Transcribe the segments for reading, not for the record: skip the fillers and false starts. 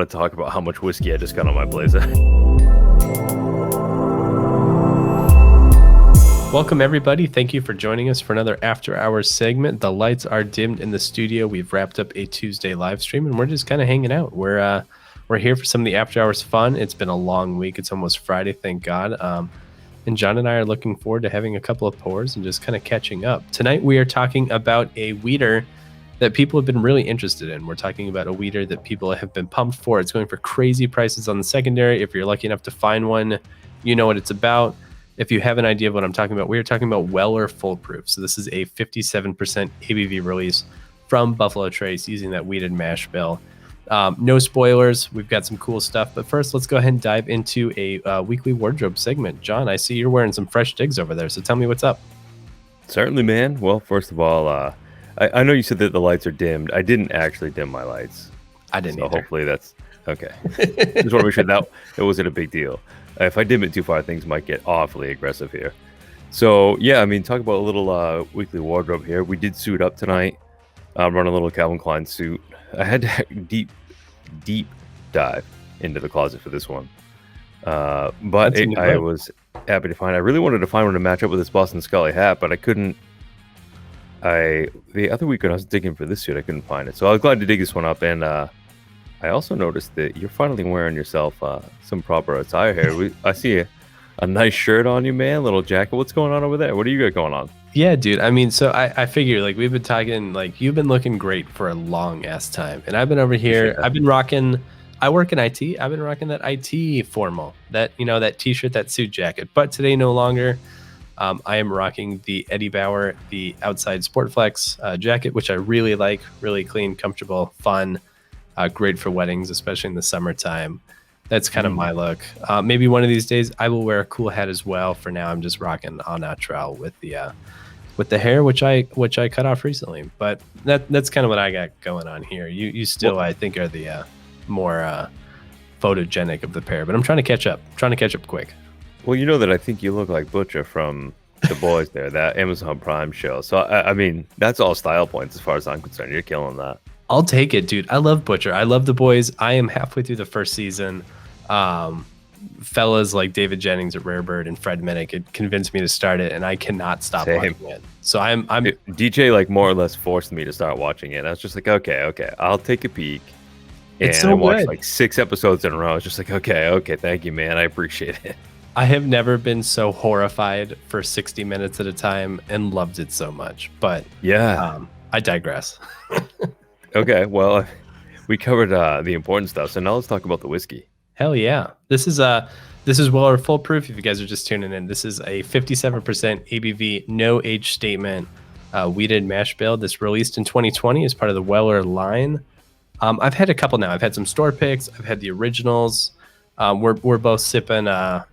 to talk about how much whiskey I just got on my blazer. Welcome, everybody. Thank you for joining us for another After Hours segment. The lights are dimmed in the studio. We've wrapped up a Tuesday live stream, and we're just kind of hanging out. We're here for some of the After Hours fun. It's been a long week. It's almost Friday, thank God. And John and I are looking forward to having a couple of pours and just kind of catching up. Tonight, we are talking about a weeder that people have been really interested in. We're talking about a weeder that people have been pumped for. It's going for crazy prices on the secondary. If you're lucky enough to find one, you know what it's about. If you have an idea of what I'm talking about, we are talking about Weller Foolproof. So this is a 57% ABV release from Buffalo Trace using that weeded mash bill. No spoilers. We've got some cool stuff. But first, let's go ahead and dive into a weekly wardrobe segment. John, I see you're wearing some fresh digs over there. So tell me what's up. Certainly, man. Well, first of all, I know you said that the lights are dimmed. I didn't actually dim my lights. I didn't either. Hopefully that's okay. Just want to make sure that it wasn't a big deal. If I dim it too far, things might get awfully aggressive here. So, yeah, I mean, talk about a little weekly wardrobe here. We did suit up tonight, run a little Calvin Klein suit. I had to deep dive into the closet for this one. But I was happy to find. I really wanted to find one to match up with this Boston Scully hat, but I couldn't. The other week when I was digging for this suit, I couldn't find it. So I was glad to dig this one up. And I also noticed that you're finally wearing yourself some proper attire here. I see a nice shirt on you, man, little jacket. What's going on over there? What do you got going on? Yeah, dude. I mean, so I figure, like, we've been talking, like, you've been looking great for a long ass time. And I've been over here. I've been rocking. I work in IT. I've been rocking that IT formal, that t-shirt, that suit jacket. But today, no longer. I am rocking the Eddie Bauer, the outside Sportflex jacket, which I really like. Really clean, comfortable, fun. Great for weddings, especially in the summertime. That's kind of my look. Maybe one of these days I will wear a cool hat as well. For now, I'm just rocking au naturel with the hair, which I cut off recently. But that's kind of what I got going on here. You still, I think, are the more photogenic of the pair. But I'm trying to catch up. Quick. Well, you know that I think you look like Butcher from The Boys there, that Amazon Prime show. So, I mean, that's all style points as far as I'm concerned. You're killing that. I'll take it, dude. I love Butcher. I love The Boys. I am halfway through the first season. Fellas like David Jennings at Rare Bird and Fred Minnick had convinced me to start it, and I cannot stop watching it. So I'm DJ like more or less forced me to start watching it. I was just like, okay, I'll take a peek. It's so I watched good. like 6 episodes in a row. I was just like, okay, thank you, man. I appreciate it. I have never been so horrified for 60 minutes at a time and loved it so much. But yeah, I digress. Okay, well, we covered the important stuff, so now let's talk about the whiskey. Hell yeah. This is Weller Foolproof. If you guys are just tuning in, this is a 57% ABV, no age statement, weeded mash bill. This released in 2020 as part of the Weller line. I've had a couple now. I've had some store picks. I've had the originals. We're both sipping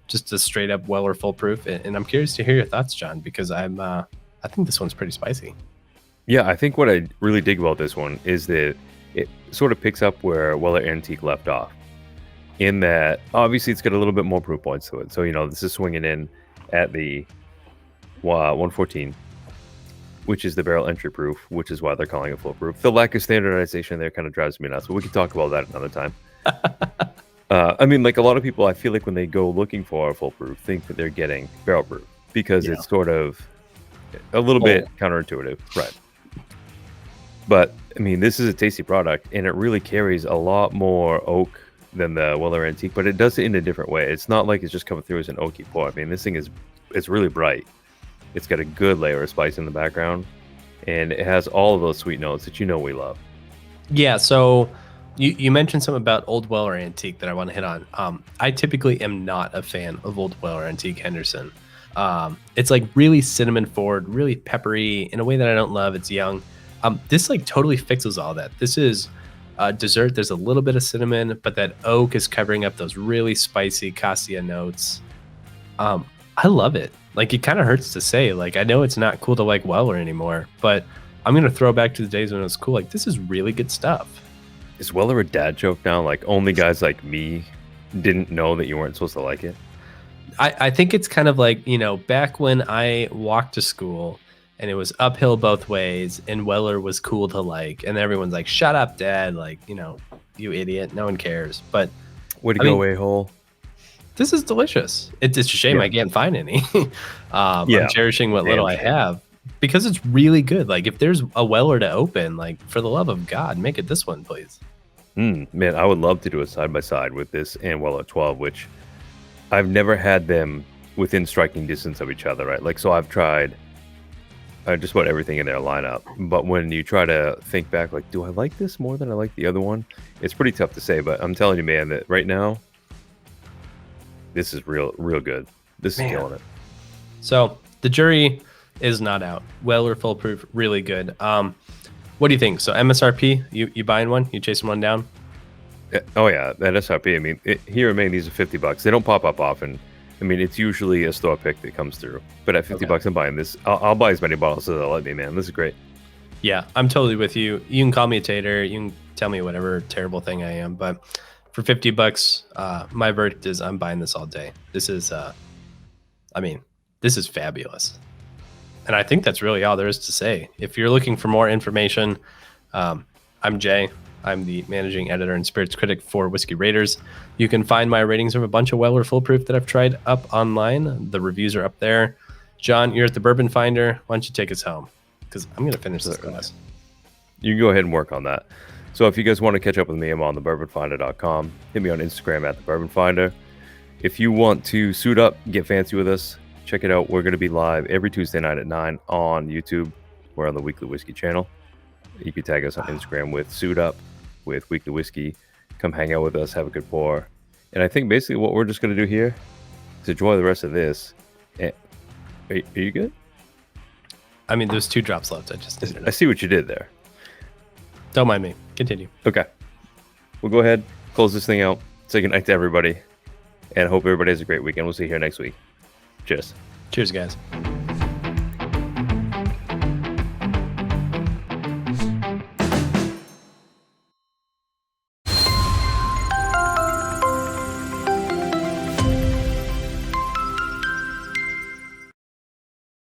just a straight up Weller Foolproof, and I'm curious to hear your thoughts, John, because I think this one's pretty spicy. Yeah, I think what I really dig about this one is that it sort of picks up where Weller Antique left off. In that, obviously, it's got a little bit more proof points to it. So, this is swinging in at the 114, which is the barrel entry proof, which is why they're calling it foolproof. The lack of standardization there kind of drives me nuts, but we can talk about that another time. I mean, like a lot of people, I feel like when they go looking for a foolproof, think that they're getting barrel proof because it's sort of a little bit counterintuitive. Right. But, I mean, this is a tasty product, and it really carries a lot more oak than the Weller Antique, but it does it in a different way. It's not like it's just coming through as an oaky pour. I mean, this thing it's really bright. It's got a good layer of spice in the background, and it has all of those sweet notes that we love. Yeah, so you mentioned something about Old Weller Antique that I want to hit on. I typically am not a fan of Old Weller Antique Henderson. It's like really cinnamon forward, really peppery in a way that I don't love. It's young. This like totally fixes all that. This is dessert. There's a little bit of cinnamon, but that oak is covering up those really spicy cassia notes. I love it. Like, it kind of hurts to say, like, I know it's not cool to like Weller anymore, but I'm going to throw back to the days when it was cool. Like, this is really good stuff. Is Weller a dad joke now? Like, only guys like me didn't know that you weren't supposed to like it? I think it's kind of like, back when I walked to school and it was uphill both ways and Weller was cool to like, and everyone's like, shut up, dad. Like, you idiot. No one cares. But Way to I go, mean, a-hole. this is delicious. It's a shame I can't find any. I'm cherishing what little I have because it's really good. Like if there's a Weller to open, like for the love of God, make it this one, please. Man, I would love to do a side-by-side with this and Weller 12, which I've never had them within striking distance of each other, right? Like, so I've tried just about everything in their lineup. But when you try to think back, like, do I like this more than I like the other one? It's pretty tough to say, but I'm telling you, man, that right now, this is real good. This is killing it. So the jury is not out. Weller foolproof, really good. What do you think? So MSRP, you buying one? You chasing one down? Oh yeah, that SRP. I mean, here in Maine, these are $50. They don't pop up often. I mean, it's usually a store pick that comes through. But at $50, I'm buying this. I'll buy as many bottles as they'll let me, man. This is great. Yeah, I'm totally with you. You can call me a tater. You can tell me whatever terrible thing I am. But for $50, my verdict is I'm buying this all day. This is, this is fabulous. And I think that's really all there is to say. If you're looking for more information, I'm Jay. I'm the managing editor and spirits critic for Whiskey Raiders. You can find my ratings of a bunch of Weller Foolproof that I've tried up online. The reviews are up there. John, you're at the Bourbon Finder. Why don't you take us home? Because I'm going to finish this glass. You can go ahead and work on that. So if you guys want to catch up with me, I'm on thebourbonfinder.com. Hit me on Instagram at thebourbonfinder. If you want to suit up, get fancy with us, check it out. We're going to be live every Tuesday night at 9 on YouTube. We're on the Weekly Whiskey channel. You can tag us on Instagram with Suit Up with Weekly Whiskey. Come hang out with us, have a good pour. And I think basically what we're just going to do here is enjoy the rest of this. Are you good? I mean, there's 2 drops left. I see what you did there. Don't mind me. Continue. Okay. We'll go ahead, close this thing out. Say goodnight to everybody. And hope everybody has a great weekend. We'll see you here next week. Cheers. Cheers, guys.